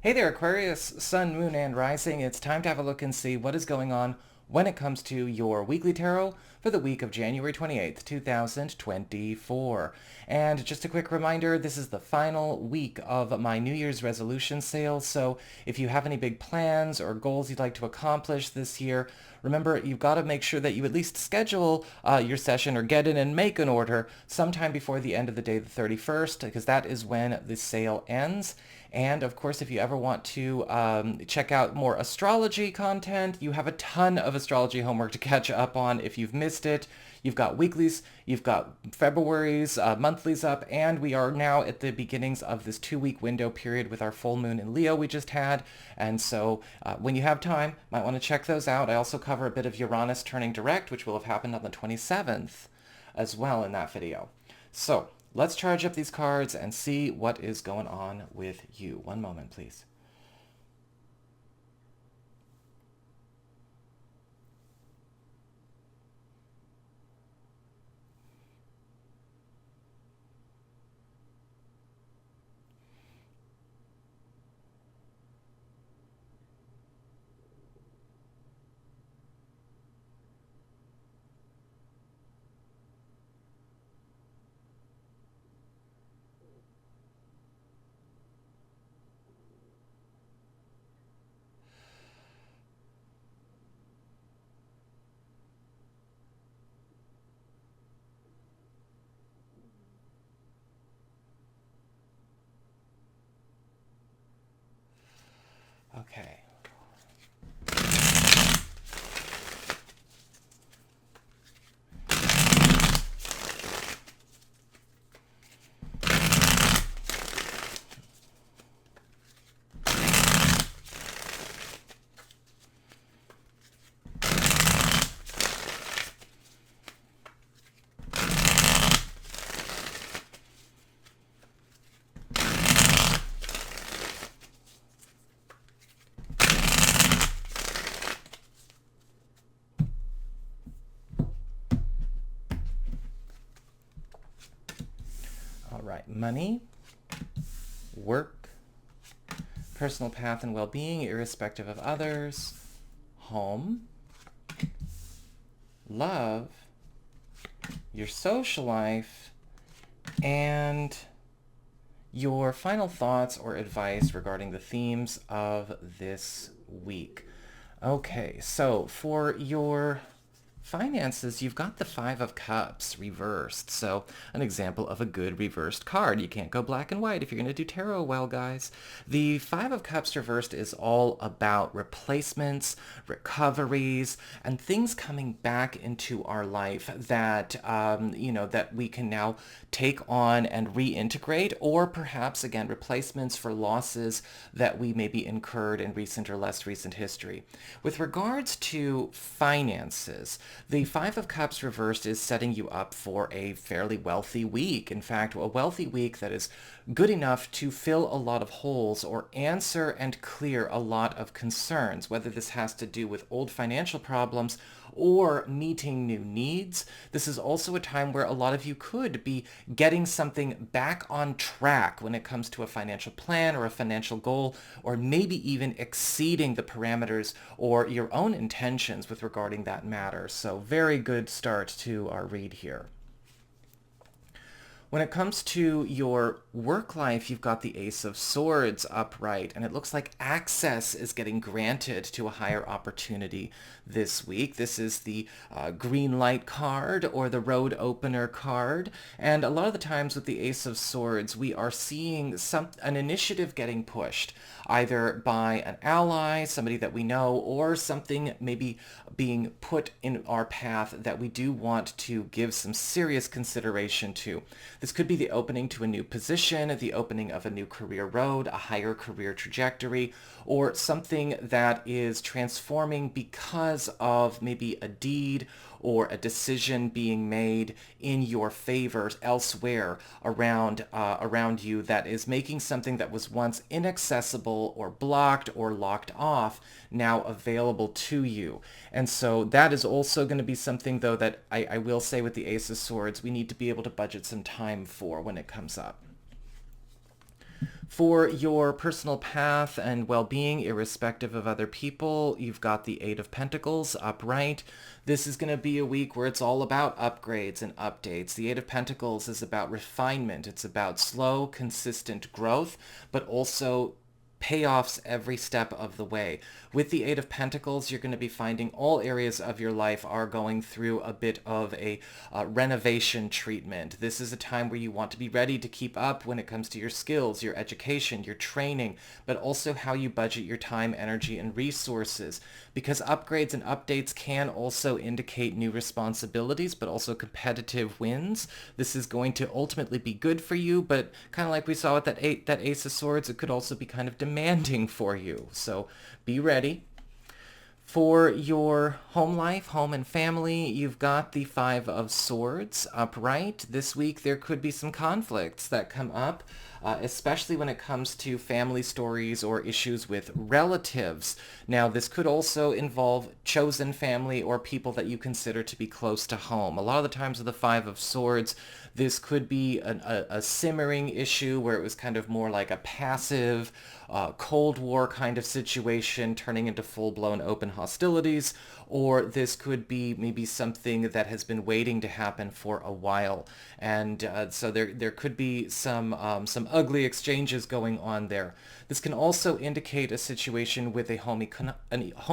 Hey there, Aquarius, Sun, Moon, and Rising. It's time to have a look and see what is going on when it comes to your weekly tarot for the week of January 28th, 2024. And just a quick reminder, this is the final week of my New Year's resolution sale, so if you have any big plans or goals you'd like to accomplish this year, remember you've got to make sure that you at least schedule your session or get in and make an order sometime before the end of the day, the 31st, because that is when the sale ends. And of course, if you ever want to check out more astrology content, you have a ton of astrology homework to catch up on if you've missed it. You've got weeklies, you've got February's, monthlies up, and we are now at the beginnings of this 2-week window period with our full moon in Leo we just had. And so when you have time, might want to check those out. I also cover a bit of Uranus turning direct, which will have happened on the 27th as well in that video. So let's charge up these cards and see what is going on with you. One moment, please. Okay. All right, money, work, personal path and well-being, irrespective of others, home, love, your social life, and your final thoughts or advice regarding the themes of this week. Okay, so for your finances, you've got the Five of Cups reversed. So an example of a good reversed card. You can't go black and white if you're going to do tarot well, guys. The Five of Cups reversed is all about replacements, recoveries, and things coming back into our life that, that we can now take on and reintegrate, or perhaps, again, replacements for losses that we maybe incurred in recent or less recent history. With regards to finances, the Five of Cups reversed is setting you up for a fairly wealthy week. In fact, a wealthy week that is good enough to fill a lot of holes or answer and clear a lot of concerns, whether this has to do with old financial problems or meeting new needs. This is also a time where a lot of you could be getting something back on track when it comes to a financial plan or a financial goal, or maybe even exceeding the parameters or your own intentions with regarding that matter. So very good start to our read here. When it comes to your work life, you've got the Ace of Swords upright, and it looks like access is getting granted to a higher opportunity this week. This is the green light card or the road opener card, and a lot of the times with the Ace of Swords, we are seeing an initiative getting pushed, either by an ally, somebody that we know, or something maybe being put in our path that we do want to give some serious consideration to. This could be the opening to a new position, the opening of a new career road, a higher career trajectory, or something that is transforming because of maybe a deed or a decision being made in your favor elsewhere around you that is making something that was once inaccessible or blocked or locked off now available to you. And so that is also going to be something, though, that I will say with the Ace of Swords, we need to be able to budget some time for when it comes up. For your personal path and well-being, irrespective of other people, you've got the Eight of Pentacles upright. This is going to be a week where it's all about upgrades and updates. The Eight of Pentacles is about refinement. It's about slow, consistent growth, but also payoffs every step of the way. With the Eight of Pentacles, you're going to be finding all areas of your life are going through a bit of a renovation treatment. This is a time where you want to be ready to keep up when it comes to your skills, your education, your training, but also how you budget your time, energy, and resources. Because upgrades and updates can also indicate new responsibilities, but also competitive wins. This is going to ultimately be good for you, but kind of like we saw with that Ace of Swords, it could also be kind of demanding for you. So be ready. For your home life, home and family, you've got the Five of Swords upright. This week there could be some conflicts that come up, especially when it comes to family stories or issues with relatives. Now, this could also involve chosen family or people that you consider to be close to home. A lot of the times with the Five of Swords, this could be a simmering issue where it was kind of more like a passive Cold War kind of situation turning into full-blown open hostilities, or this could be maybe something that has been waiting to happen for a while. And so there could be some ugly exchanges going on there. This can also indicate a situation with a home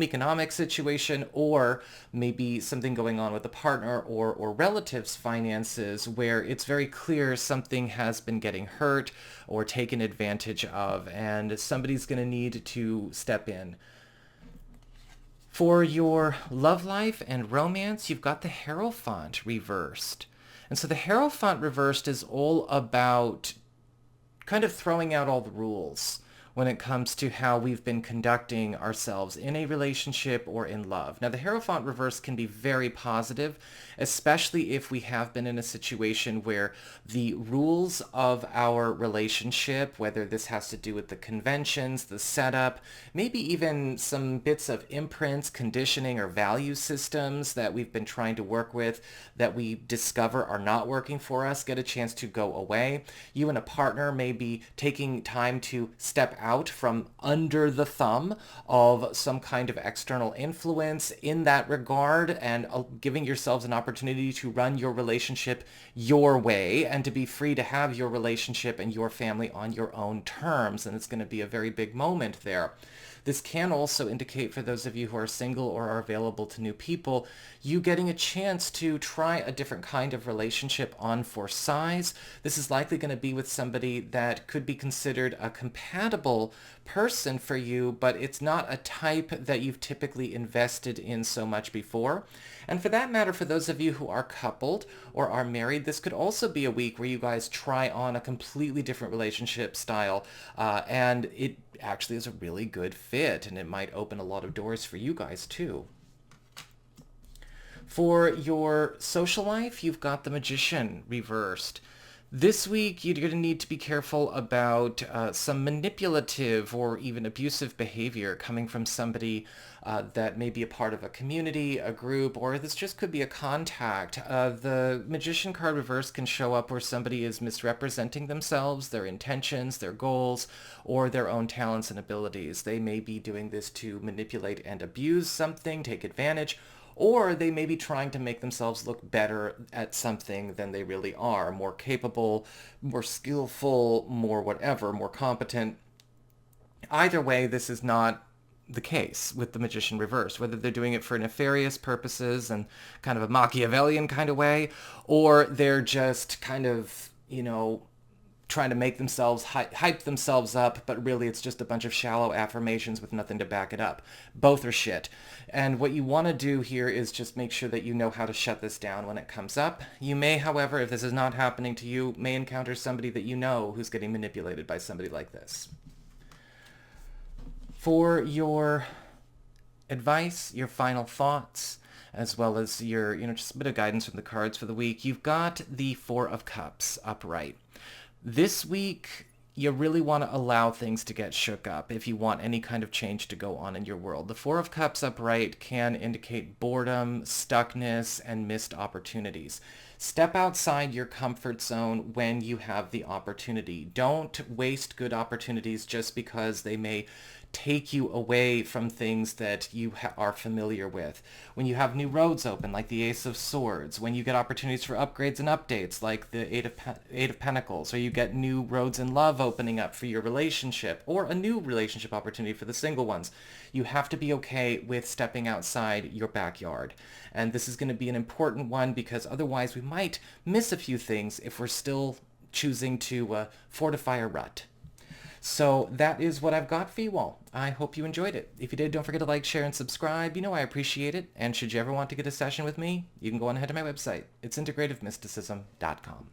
economic situation, or maybe something going on with a partner or relatives' finances where it's very clear something has been getting hurt or taken advantage of, and somebody's going to need to step in. For your love life and romance, you've got the Hierophant reversed. And so the Hierophant reversed is all about kind of throwing out all the rules when it comes to how we've been conducting ourselves in a relationship or in love. Now, the Hierophant reverse can be very positive, especially if we have been in a situation where the rules of our relationship, whether this has to do with the conventions, the setup, maybe even some bits of imprints, conditioning, or value systems that we've been trying to work with that we discover are not working for us, get a chance to go away. You and a partner may be taking time to step out from under the thumb of some kind of external influence in that regard, and giving yourselves an opportunity to run your relationship your way and to be free to have your relationship and your family on your own terms. And it's going to be a very big moment there. This can also indicate, for those of you who are single or are available to new people, you getting a chance to try a different kind of relationship on for size. This is likely going to be with somebody that could be considered a compatible person for you, but it's not a type that you've typically invested in so much before. And for that matter, for those of you who are coupled or are married, this could also be a week where you guys try on a completely different relationship style, and it actually is a really good fit, and it might open a lot of doors for you guys too. For your social life, you've got the Magician reversed. This week, you're going to need to be careful about some manipulative or even abusive behavior coming from somebody that may be a part of a community, a group, or this just could be a contact. The Magician card reverse can show up where somebody is misrepresenting themselves, their intentions, their goals, or their own talents and abilities. They may be doing this to manipulate and abuse something, take advantage, or they may be trying to make themselves look better at something than they really are, more capable, more skillful, more whatever, more competent. Either way, this is not the case with the Magician reverse, whether they're doing it for nefarious purposes and kind of a Machiavellian kind of way, or they're just kind of, trying to make themselves hype themselves up, but really it's just a bunch of shallow affirmations with nothing to back it up. Both are shit. And what you want to do here is just make sure that you know how to shut this down when it comes up. You may, however, if this is not happening to you, may encounter somebody that you know who's getting manipulated by somebody like this. For your advice, your final thoughts, as well as your, just a bit of guidance from the cards for the week, you've got the Four of Cups upright. This week, you really want to allow things to get shook up if you want any kind of change to go on in your world. The Four of Cups upright can indicate boredom, stuckness, and missed opportunities. Step outside your comfort zone when you have the opportunity. Don't waste good opportunities just because they may take you away from things that you are familiar with. When you have new roads open, like the Ace of Swords, when you get opportunities for upgrades and updates, like the Eight of Pentacles, or you get new roads in love opening up for your relationship, or a new relationship opportunity for the single ones, you have to be okay with stepping outside your backyard. And this is going to be an important one because otherwise we might miss a few things if we're still choosing to fortify a rut. So that is what I've got for you all. I hope you enjoyed it. If you did, don't forget to like, share, and subscribe. You know I appreciate it. And should you ever want to get a session with me, you can go on ahead to my website. It's integrativemysticism.com.